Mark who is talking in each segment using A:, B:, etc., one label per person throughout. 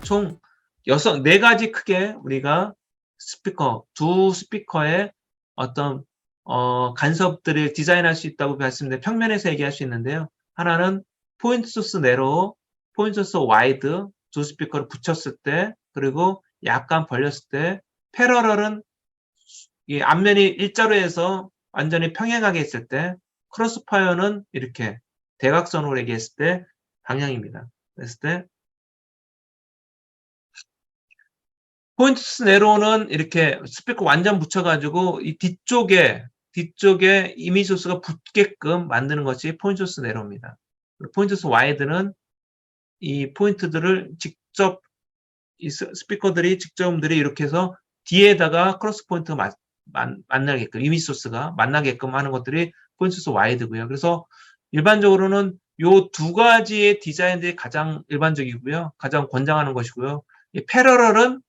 A: 총 4가지 크게 우리가 스피커, 두 스피커의 어떤 간섭들을 디자인할 수 있다고 말씀드린 평면에서 얘기할 수 있는데요. 하나는 포인트 소스 네로우, 포인트 소스 와이드 두 스피커를 붙였을 때, 그리고 약간 벌렸을 때, 패러럴은 이 앞면이 일자로에서 완전히 평행하게 했을 때, 크로스파이어는 이렇게 대각선으로 얘기했을 때 방향입니다. 그랬을 때 포인트 소스 네로우는 이렇게 스피커 완전 붙여가지고 이 뒤쪽에 이미지 소스가 붙게끔 만드는 것이 포인트 소스 네로우입니다. 포인트 소스 와이드는 이 포인트들을 직접 이 스피커들이 직접들이 이렇게 해서 뒤에다가 크로스 포인트 만나게끔 이미지 소스가 만나게끔 하는 것들이 포인트 소스 와이드고요. 그래서 일반적으로는 요 2가지의 디자인들이 가장 일반적이고요. 가장 권장하는 것이고요. 이 패러럴은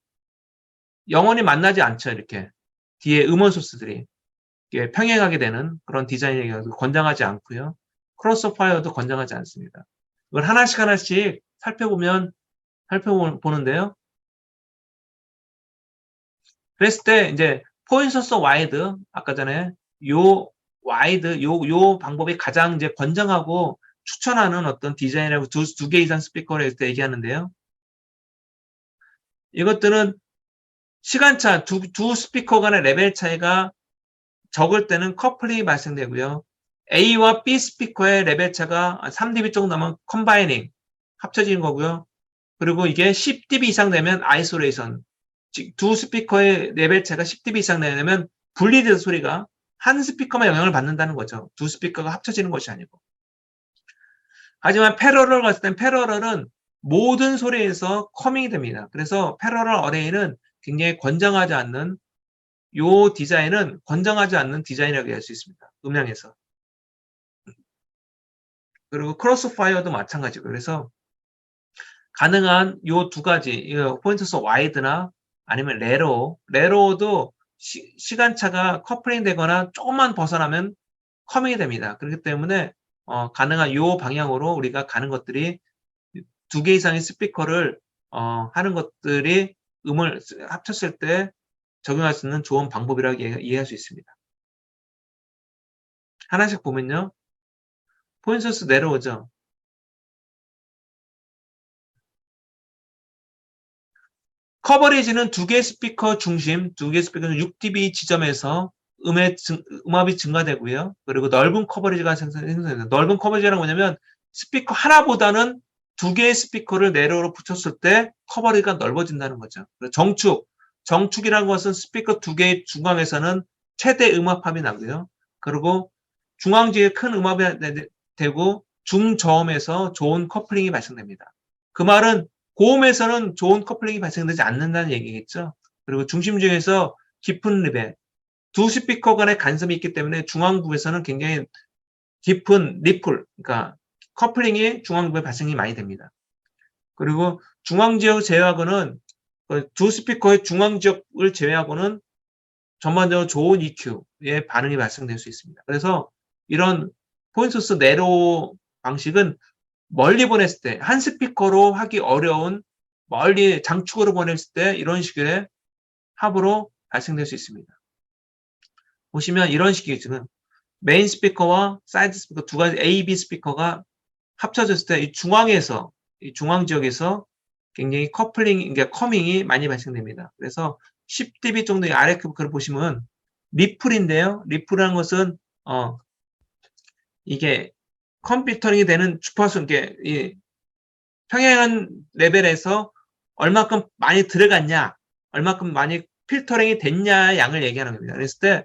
A: 영원히 만나지 않죠. 이렇게 뒤에 음원 소스들이 평행하게 되는 그런 디자인이어서 권장하지 않고요. 크로스파이어도 권장하지 않습니다. 이걸 하나씩 살펴보는데요. 그랬을 때 이제 포인트 소스 와이드, 아까 전에 요 와이드 요 방법이 가장 이제 권장하고 추천하는 어떤 디자인이라고 두 개 이상 스피커를 했을 때 얘기하는데요. 이것들은 시간차 두 스피커 간의 레벨 차이가 적을 때는 커플링이 발생되고요. A와 B 스피커의 레벨 차가 3dB 정도 나면 컴바이닝, 합쳐지는 거고요. 그리고 이게 10dB 이상 되면 아이솔레이션, 두 스피커의 레벨 차가 10dB 이상 되면 분리돼서 소리가 한 스피커만 영향을 받는다는 거죠. 두 스피커가 합쳐지는 것이 아니고. 하지만 패러럴 갔을 땐 패러럴은 모든 소리에서 커밍이 됩니다. 그래서 패러럴 어레이는 굉장히 권장하지 않는 요 디자인은 권장하지 않는 디자인이라고 할 수 있습니다. 음향에서. 그리고 크로스파이어도 마찬가지고. 그래서 가능한 요 2가지 포인트 소스 와이드나 아니면 레로도 시간차가 커플링 되거나 조금만 벗어나면 커밍이 됩니다. 그렇기 때문에 가능한 요 방향으로 우리가 가는 것들이 2개 이상의 스피커를 하는 것들이 음을 합쳤을 때 적용할 수 있는 좋은 방법이라고 이해할 수 있습니다. 하나씩 보면요. 포인트 소스 내려오죠. 커버리지는 2개 스피커 중심, 2개 스피커는 6dB 지점에서 음압이 증가되고요. 그리고 넓은 커버리지가 생성됩니다. 넓은 커버리지는 뭐냐면 스피커 하나보다는 2개의 스피커를 네로로 붙였을 때 커버리지가 넓어진다는 거죠. 정축이라는 것은 스피커 2개의 중앙에서는 최대 음압함이 나고요. 그리고 중앙지에 큰 음압이 되고 중저음에서 좋은 커플링이 발생됩니다. 그 말은 고음에서는 좋은 커플링이 발생되지 않는다는 얘기겠죠. 그리고 중심중에서 깊은 리벨, 두 스피커 간의 간섭이 있기 때문에 중앙부에서는 굉장히 깊은 리플, 그러니까 커플링이 중앙부에 발생이 많이 됩니다. 그리고 중앙지역을 제외하고는 두 스피커의 중앙지역을 제외하고는 전반적으로 좋은 EQ의 반응이 발생될 수 있습니다. 그래서 이런 포인트 소스 네로 방식은 멀리 보냈을 때, 한 스피커로 하기 어려운 멀리 장축으로 보냈을 때 이런 식의 합으로 발생될 수 있습니다. 보시면 이런 식이지만 메인 스피커와 사이드 스피커 2가지 A, B 스피커가 합쳐졌을 때 이 중앙에서, 이 중앙 지역에서 굉장히 그러니까 커밍이 많이 발생됩니다. 그래서 10dB 정도의 아래 그걸 보시면 리플인데요. 리플이라는 것은 이게 컴퓨터링이 되는 주파수, 이게 평행한 레벨에서 얼마큼 많이 들어갔냐, 얼마큼 많이 필터링이 됐냐의 양을 얘기하는 겁니다. 그랬을 때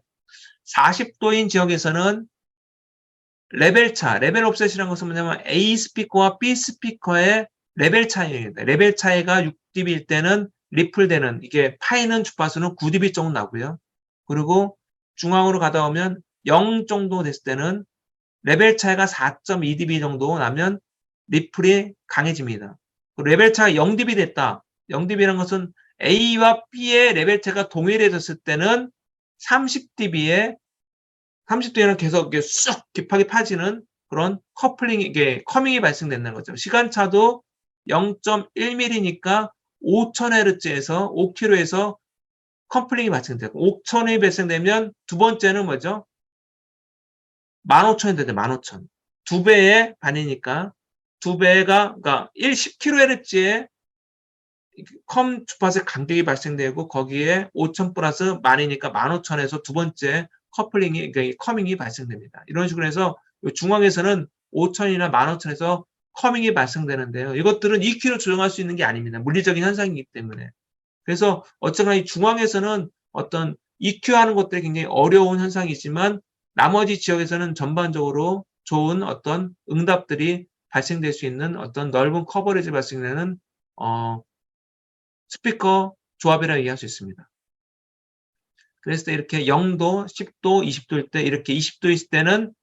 A: 40도인 지역에서는 레벨 옵셋이라는 것은 뭐냐면 A 스피커와 B 스피커의 레벨 차이입니다. 레벨 차이가 6dB일 때는 리플되는, 이게 파이는 주파수는 9dB 정도 나고요. 그리고 중앙으로 가다 오면 0 정도 됐을 때는 레벨 차이가 4.2dB 정도 나면 리플이 강해집니다. 레벨 차가 0dB 됐다. 0dB라는 것은 A와 B의 레벨 차가 동일해졌을 때는 30dB는 계속 이렇게 쑥 깊하게 파지는 그런 커밍이 발생된다는 거죠. 시간차도 0.1mm니까 5000Hz에서 5kHz에서 컴플링이 발생되고 5000이 발생되면 두 번째는 뭐죠? 15,000이 되죠. 15,000. 두 배의 반이니까 두 배가 그러니까 10kHz에 컴 주파수의 간격이 발생되고 거기에 5,000 플러스 만이니까 15,000에서 두 번째 커플링이 그러니까 커밍이 발생됩니다. 이런 식으로 해서 중앙에서는 5,000이나 15,000에서 커밍이 발생되는데요. 이것들은 EQ로 조정할 수 있는 게 아닙니다. 물리적인 현상이기 때문에. 그래서 어쨌거나 이 중앙에서는 어떤 EQ하는 것들이 굉장히 어려운 현상이지만 나머지 지역에서는 전반적으로 좋은 어떤 응답들이 발생될 수 있는 어떤 넓은 커버리지 발생되는 스피커 조합이라고 얘기할 수 있습니다. 그래서 이렇게 0도, 10도, 20도일 때 이렇게 20도 있을 때는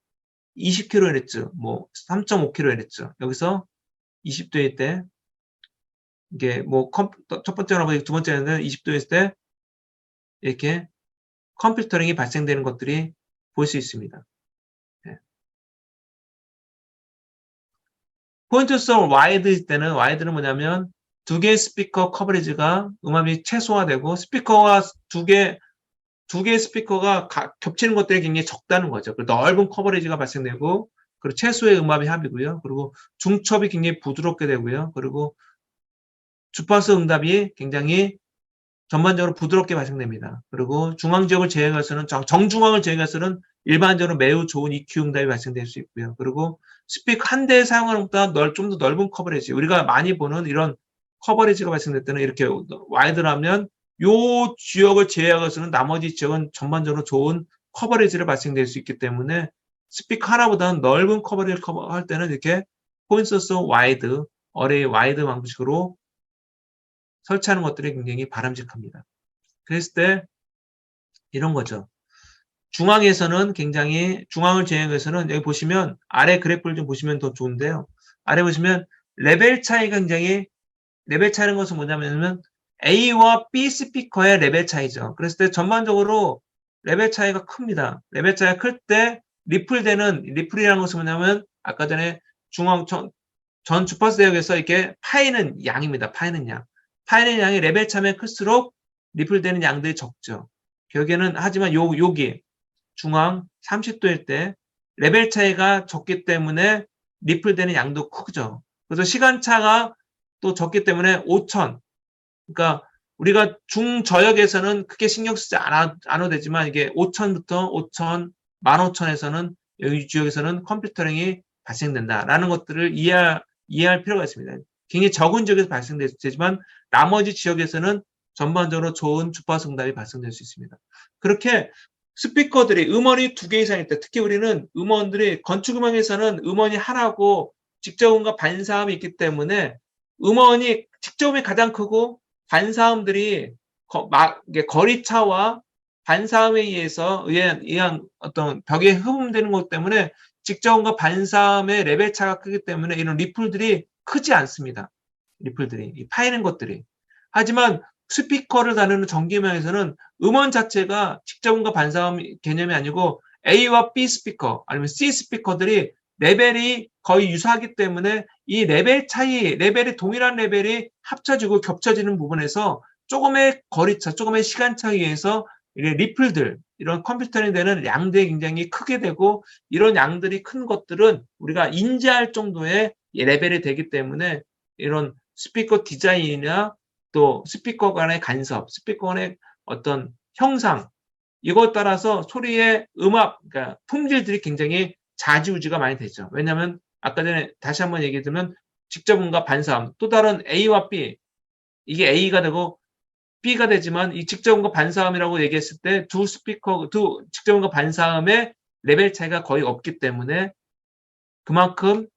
A: 20kHz, 뭐 3.5kHz 여기서 20도일 때 이게 뭐 첫 번째나 두 번째는 20도일 때 이렇게 컴퓨터링이 발생되는 것들이 볼 수 있습니다. 네. 포인트솔 와이드일 때는 와이드는 뭐냐면 두 개의 스피커 커버리지가 음압이 최소화되고 스피커가 두 개의 스피커가 겹치는 것들이 굉장히 적다는 거죠. 넓은 커버리지가 발생되고 그리고 최소의 음압의 합이고요. 그리고 중첩이 굉장히 부드럽게 되고요. 그리고 주파수 응답이 굉장히 전반적으로 부드럽게 발생됩니다. 그리고 중앙 지역을 제외해서는 정중앙을 제외해서는 일반적으로 매우 좋은 EQ 응답이 발생될 수 있고요. 그리고 스피커 한 대에 사용하는 것보다 좀 더 넓은 커버리지 우리가 많이 보는 이런 커버리지가 발생될 때는 이렇게 와이드라면 요 지역을 제외해서는 나머지 지역은 전반적으로 좋은 커버리지를 발생될 수 있기 때문에 스피커 하나보다는 넓은 커버리지를 커버할 때는 이렇게 포인트 소스 와이드, 어레이 와이드 방식으로 설치하는 것들이 굉장히 바람직합니다. 그랬을 때 이런 거죠. 중앙에서는 굉장히 중앙을 제외해서는 여기 보시면 아래 그래프를 좀 보시면 더 좋은데요. 아래 보시면 레벨 차이가 굉장히 레벨 차이는 것은 뭐냐면 A와 B 스피커의 레벨 차이죠. 그랬을 때 전반적으로 레벨 차이가 큽니다. 레벨 차이가 클 때 리플이라는 것은 뭐냐면 아까 전에 중앙 전 주파수 대역에서 이렇게 파이는 양입니다. 파이는 양. 파이는 양이 레벨 차면 클수록 리플되는 양들이 적죠. 결국에는 하지만 여기 중앙 30도일 때 레벨 차이가 적기 때문에 리플되는 양도 크죠. 그래서 시간차가 또 적기 때문에 5,000 그러니까 우리가 중저역에서는 크게 신경 쓰지 않아도 되지만 이게 5,000부터 5,000, 15,000에서는 여기 지역에서는 컴퓨터링이 발생된다라는 것들을 이해할 필요가 있습니다. 굉장히 적은 지역에서 발생되지만 나머지 지역에서는 전반적으로 좋은 주파수 응답이 발생될 수 있습니다. 그렇게 스피커들이 음원이 2개 이상일 때 특히 우리는 음원들이 건축음악에서는 음원이 하나고 직접음과 반사음이 있기 때문에 음원이 직접음이 가장 크고 반사음들이 거리차와 반사음에 의한 어떤 벽에 흡음되는 것 때문에 직접음과 반사음의 레벨 차가 크기 때문에 이런 리플들이 크지 않습니다. 리플들이 파이는 것들이. 하지만 스피커를 다루는 전기음악에서는 음원 자체가 직접음과 반사음 개념이 아니고 A와 B 스피커 아니면 C 스피커들이 레벨이 거의 유사하기 때문에 이 레벨 차이, 레벨이 동일한 레벨이 합쳐지고 겹쳐지는 부분에서 조금의 거리차, 조금의 시간차에 의해서 리플들, 이런 컴퓨터링 되는 양들이 굉장히 크게 되고 이런 양들이 큰 것들은 우리가 인지할 정도의 레벨이 되기 때문에 이런 스피커 디자인이나 또 스피커 간의 간섭, 스피커 간의 어떤 형상, 이것 따라서 소리의 음압, 그러니까 품질들이 굉장히 좌지우지가 많이 되죠. 왜냐하면 아까 전에 다시 한번 얘기해 드리면 직접음과 반사음, 또 다른 A와 B, 이게 A가 되고 B가 되지만 이 직접음과 반사음이라고 얘기했을 때 두 직접음과 반사음의 레벨 차이가 거의 없기 때문에 그만큼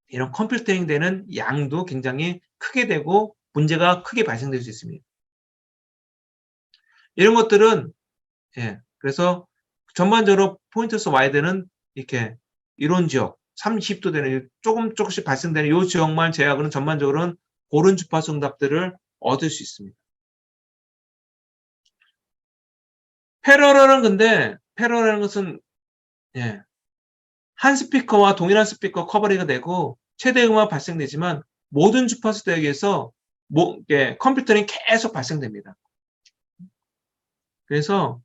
A: 이런 컴퓨터링 되는 양도 굉장히 크게 되고 문제가 크게 발생될 수 있습니다. 이런 것들은 그래서 전반적으로 포인트스 와이드는 이렇게 이론 지역 30도 되는 조금씩 발생되는 이 지역만 제외하고는 전반적으로는 고른 주파수 응답들을 얻을 수 있습니다. 패러럴은 것은 한 스피커와 동일한 스피커 커버리가 되고 최대 음압 발생되지만 모든 주파수 대역에서 컴퓨터링이 계속 발생됩니다. 그래서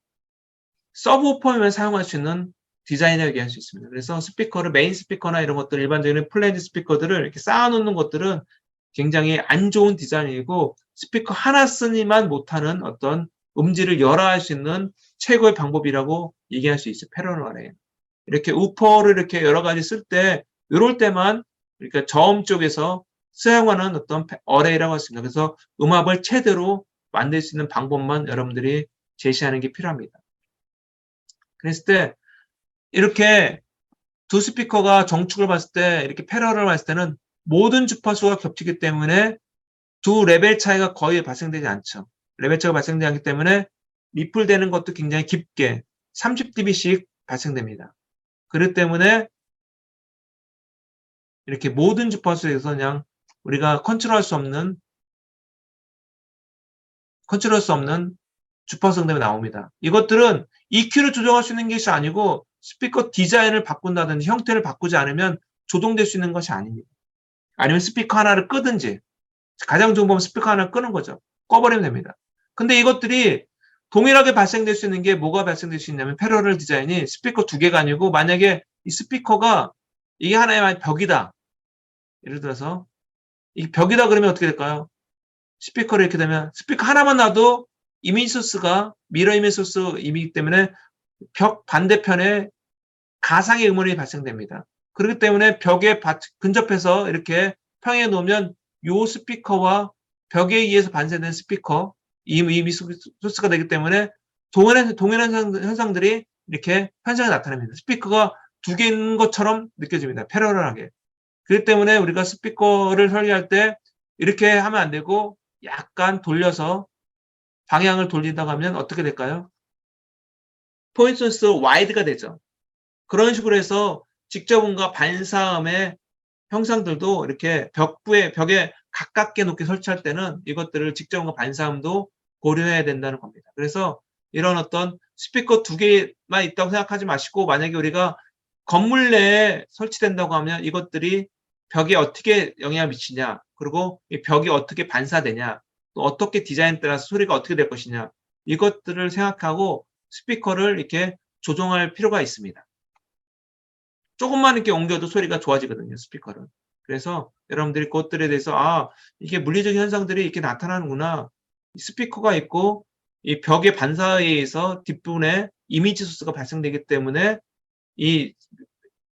A: 서브우퍼면 사용할 수 있는 디자인이라고 얘기할 수 있습니다. 그래서 스피커를 메인 스피커나 이런 것들 일반적인 플랜드 스피커들을 이렇게 쌓아놓는 것들은 굉장히 안 좋은 디자인이고 스피커 하나 쓰니만 못하는 어떤 음질을 열화할 수 있는 최고의 방법이라고 얘기할 수 있어요. 패러럴 어레이. 이렇게 우퍼를 이렇게 여러 가지 쓸 때 이럴 때만 그러니까 저음 쪽에서 사용하는 어떤 어레이라고 할 수 있습니다. 그래서 음압을 최대로 만들 수 있는 방법만 여러분들이 제시하는 게 필요합니다. 그랬을 때 이렇게 두 스피커가 정축을 봤을 때 이렇게 패러럴 봤을 때는 모든 주파수가 겹치기 때문에 두 레벨 차이가 거의 발생되지 않죠. 레벨 차이가 발생되지 않기 때문에 리플되는 것도 굉장히 깊게 30dB씩 발생됩니다. 그렇기 때문에 이렇게 모든 주파수에서 그냥 우리가 컨트롤할 수 없는 주파수 응답이 나옵니다. 이것들은 EQ를 조정할 수 있는 것이 아니고 스피커 디자인을 바꾼다든지 형태를 바꾸지 않으면 조정될 수 있는 것이 아닙니다. 아니면 스피커 하나를 끄든지 가장 좋은 방법은 스피커 하나를 끄는 거죠. 꺼버리면 됩니다. 근데 이것들이 동일하게 발생될 수 있는 게 뭐가 발생될 수 있냐면 패러럴 디자인이 스피커 두 개가 아니고 만약에 이 스피커가 이게 하나의 벽이다. 예를 들어서 이 벽이다 그러면 어떻게 될까요? 스피커를 이렇게 되면 스피커 하나만 놔도 이미지 소스가 미러 이미지 소스이기 때문에 벽 반대편에 가상의 음원이 발생됩니다. 그렇기 때문에 벽에 근접해서 이렇게 평행해 놓으면 요 스피커와 벽에 의해서 반사되는 스피커 이미지 소스가 되기 때문에 동일한 현상들이 이렇게 현상이 나타납니다. 스피커가 두 개인 것처럼 느껴집니다. 패러럴하게. 그렇기 때문에 우리가 스피커를 설계할 때 이렇게 하면 안 되고 약간 돌려서 방향을 돌린다고 하면 어떻게 될까요? 포인트 소스 와이드가 되죠. 그런 식으로 해서 직접음과 반사음의 형상들도 이렇게 벽에 가깝게 놓게 설치할 때는 이것들을 직접음과 반사음도 고려해야 된다는 겁니다. 그래서 이런 어떤 스피커 두 개만 있다고 생각하지 마시고 만약에 우리가 건물 내에 설치된다고 하면 이것들이 벽에 어떻게 영향을 미치냐 그리고 이 벽이 어떻게 반사되냐 또 어떻게 디자인에 따라서 소리가 어떻게 될 것이냐 이것들을 생각하고 스피커를 이렇게 조정할 필요가 있습니다. 조금만 이렇게 옮겨도 소리가 좋아지거든요, 스피커는. 그래서 여러분들이 그것들에 대해서 이게 물리적인 현상들이 이렇게 나타나는구나. 스피커가 있고 이 벽의 반사에 의해서 뒷부분에 이미지 소스가 발생되기 때문에 이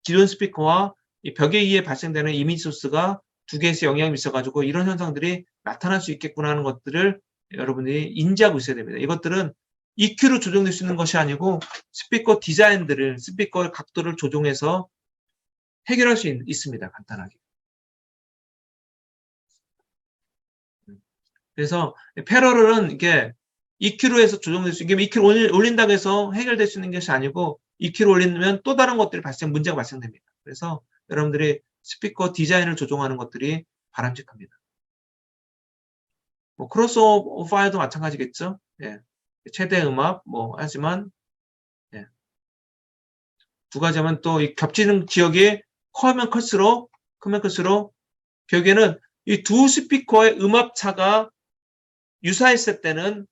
A: 기존 스피커와 이 벽에 의해 발생되는 이미지 소스가 두 개에서 영향이 있어가지고 이런 현상들이 나타날 수 있겠구나 하는 것들을 여러분들이 인지하고 있어야 됩니다. 이것들은 EQ로 조정될 수 있는 것이 아니고 스피커 디자인들을 스피커의 각도를 조정해서 해결할 수 있습니다. 간단하게. 그래서 패러럴은 이게 EQ로 해서 조정될 수 이게 EQ를 올린다고 해서 해결될 수 있는 것이 아니고 EQ를 올리면 또 다른 것들이 문제가 발생됩니다. 그래서 여러분들이 스피커 디자인을 조정하는 것들이 바람직합니다. 뭐 크로스오버도 마찬가지겠죠. 예. 최대 음압 하지만 예. 두 가지 하면 또 이 겹치는 지역이 크면 클수록 결국에는 이 두 스피커의 음압 차가 유사했을 때는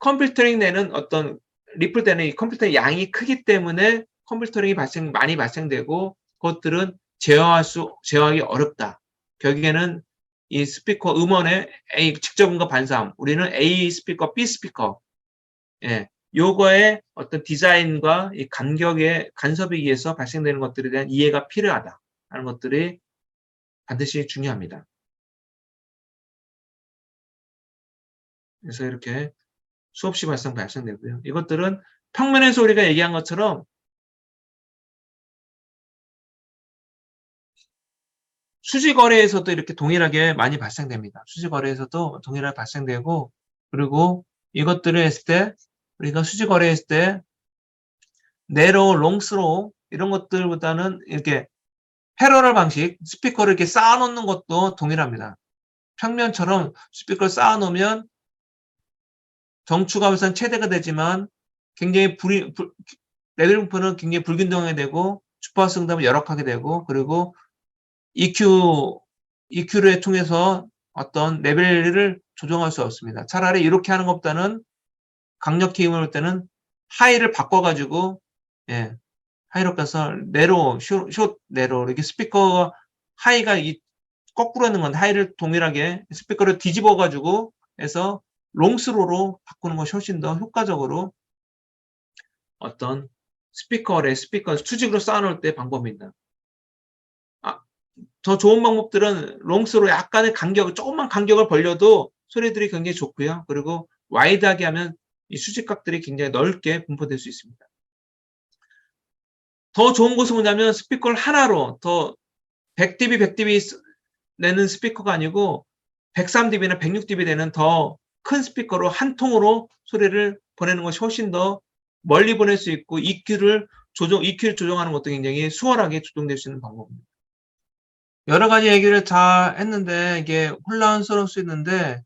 A: 컴퓨터링 내는 어떤 리플되는 이 컴퓨터의 양이 크기 때문에 컴퓨터링이 많이 발생되고 그것들은 제어하기 어렵다. 결국에는 이 스피커 음원의 직접음과 반사음, 우리는 A 스피커, B 스피커, 예, 요거의 어떤 디자인과 이 간격의 간섭에 의해서 발생되는 것들에 대한 이해가 필요하다 하는 것들이 반드시 중요합니다. 그래서 이렇게 수없이 발생되고요. 이것들은 평면에서 우리가 얘기한 것처럼 수지거래에서도 이렇게 동일하게 많이 발생됩니다. 수지거래에서도 동일하게 발생되고 그리고 이것들을 했을 때 우리가 수지거래했을 때 네로, 롱스로 이런 것들보다는 이렇게 패러럴 방식 스피커를 이렇게 쌓아놓는 것도 동일합니다. 평면처럼 스피커를 쌓아놓으면 정추가 우선 최대가 되지만 굉장히 레벨 분포는 굉장히 불균등하게 되고 주파수 응답은 열악하게 되고 그리고 EQ를 통해서 어떤 레벨을 조정할 수 없습니다. 차라리 이렇게 하는 것보다는 강력히 힘을 올 때는 하이를 바꿔가지고, 예, 하이로 가서 내로, 숏, 내로, 이렇게 스피커 하이가 거꾸로 하는 건 하이를 동일하게 스피커를 뒤집어가지고 해서 롱스로로 바꾸는 것이 훨씬 더 효과적으로 어떤 스피커 수직으로 쌓아놓을 때 방법입니다. 더 좋은 방법들은 롱스로 약간의 조금만 간격을 벌려도 소리들이 굉장히 좋고요. 그리고 와이드하게 하면 이 수직각들이 굉장히 넓게 분포될 수 있습니다. 더 좋은 것은 뭐냐면 스피커를 하나로 더 100dB, 100dB 내는 스피커가 아니고 103dB나 106dB 되는 더 큰 스피커로 한 통으로 소리를 보내는 것이 훨씬 더 멀리 보낼 수 있고 EQ를 조정하는 것도 굉장히 수월하게 조정될 수 있는 방법입니다. 여러 가지 얘기를 다 했는데 이게 혼란스러울 수 있는데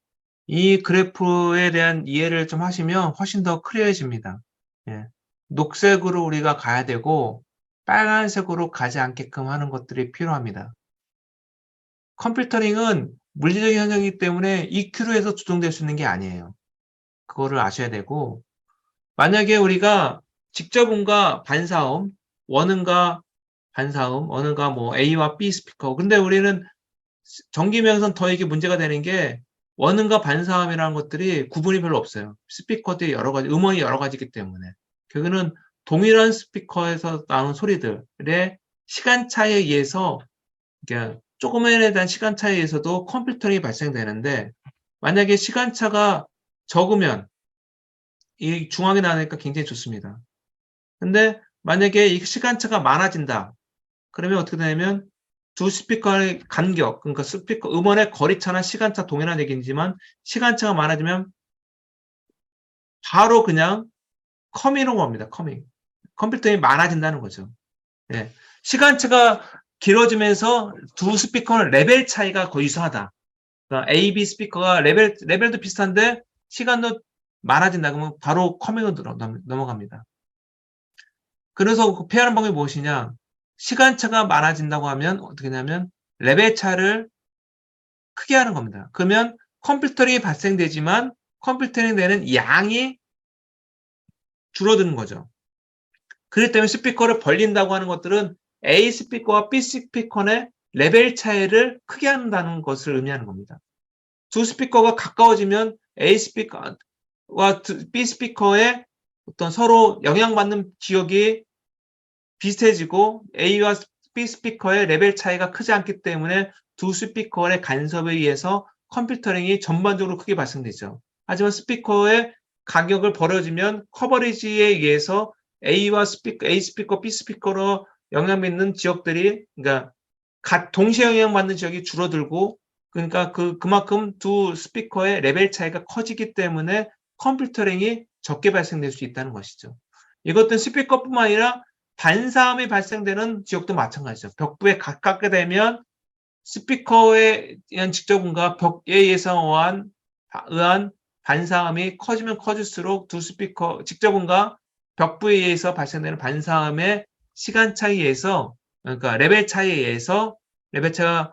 A: 이 그래프에 대한 이해를 좀 하시면 훨씬 더 클리어해집니다. 예. 녹색으로 우리가 가야 되고 빨간색으로 가지 않게끔 하는 것들이 필요합니다. 컴퓨터링은 물리적인 현상이기 때문에 EQ로 해서 조정될 수 있는 게 아니에요. 그거를 아셔야 되고 만약에 우리가 직접음과 반사음, 원음과 반사음, 원음과 뭐 A와 B 스피커. 근데 우리는 전기명에서는 더 이게 문제가 되는 게 원음과 반사음이라는 것들이 구분이 별로 없어요. 스피커들이 여러 가지, 음원이 여러 가지이기 때문에. 결국은 동일한 스피커에서 나오는 소리들의 시간차에 의해서 조금에 대한 시간차에 의해서도 컴퓨터링이 발생되는데 만약에 시간차가 적으면 이 중앙에 나오니까 굉장히 좋습니다. 근데 만약에 이 시간차가 많아진다. 그러면 어떻게 되냐면 두 스피커의 간격, 그러니까 스피커 음원의 거리차나 시간차 동일한 얘기지만 시간차가 많아지면 바로 그냥 커밍으로 갑니다. 커밍. 컴퓨터링이 많아진다는 거죠. 예. 시간차가 길어지면서 두 스피커는 레벨 차이가 거의 유사하다. 그러니까 A, B 스피커가 레벨도 비슷한데 시간도 많아진다. 그러면 바로 커밍으로 넘어갑니다. 그래서 그 피하는 방법이 무엇이냐? 시간차가 많아진다고 하면 어떻게 하냐면 레벨 차를 크게 하는 겁니다. 그러면 컴퓨터링이 발생되지만 컴퓨터링 되는 양이 줄어드는 거죠. 그렇기 때문에 스피커를 벌린다고 하는 것들은 A 스피커와 B 스피커의 레벨 차이를 크게 한다는 것을 의미하는 겁니다. 두 스피커가 가까워지면 A 스피커와 B 스피커의 어떤 서로 영향받는 지역이 비슷해지고 A와 B 스피커의 레벨 차이가 크지 않기 때문에 두 스피커의 간섭에 의해서 컴퓨터링이 전반적으로 크게 발생되죠. 하지만 스피커의 간격을 벌어지면 커버리지에 의해서 A 스피커, B 스피커로 영향받는 지역들이, 그러니까 동시에 영향받는 지역이 줄어들고, 그러니까 그만큼 두 스피커의 레벨 차이가 커지기 때문에 컴퓨터링이 적게 발생될 수 있다는 것이죠. 이것은 스피커뿐만 아니라 반사음이 발생되는 지역도 마찬가지죠. 벽부에 가깝게 되면 스피커에 의한 직접음과 벽에 의한 반사음이 커지면 커질수록 두 스피커 직접음과 벽부에 의해서 발생되는 반사음의 시간 차이에 의해서, 그러니까 레벨 차이에 의해서 레벨 차가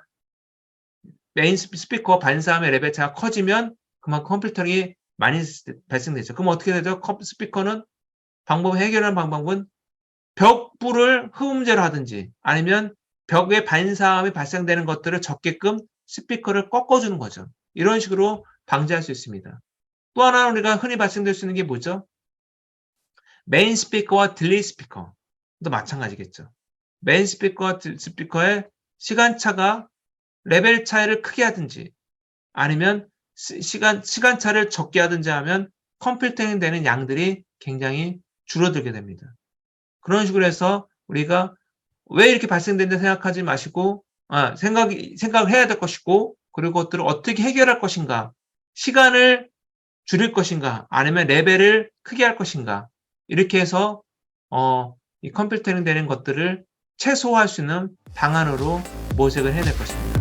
A: 메인 스피커 반사음의 레벨 차가 커지면 그만큼 컴퓨터링이 많이 발생되죠. 그럼 어떻게 되죠? 스피커는 해결하는 방법은 벽부를 흡음재로 하든지 아니면 벽에 반사음이 발생되는 것들을 적게끔 스피커를 꺾어주는 거죠. 이런 식으로 방지할 수 있습니다. 또 하나 우리가 흔히 발생될 수 있는 게 뭐죠? 메인 스피커와 딜레이 스피커도 마찬가지겠죠. 메인 스피커와 스피커의 시간차가 레벨 차이를 크게 하든지 아니면 시간차를 적게 하든지 하면 컴퓨터링 되는 양들이 굉장히 줄어들게 됩니다. 그런 식으로 해서 우리가 왜 이렇게 발생된다 생각하지 마시고 생각을 해야 될 것이고 그리고 그것들을 어떻게 해결할 것인가, 시간을 줄일 것인가 아니면 레벨을 크게 할 것인가 이렇게 해서 이 컴퓨터링 되는 것들을 최소화할 수 있는 방안으로 모색을 해낼 것입니다.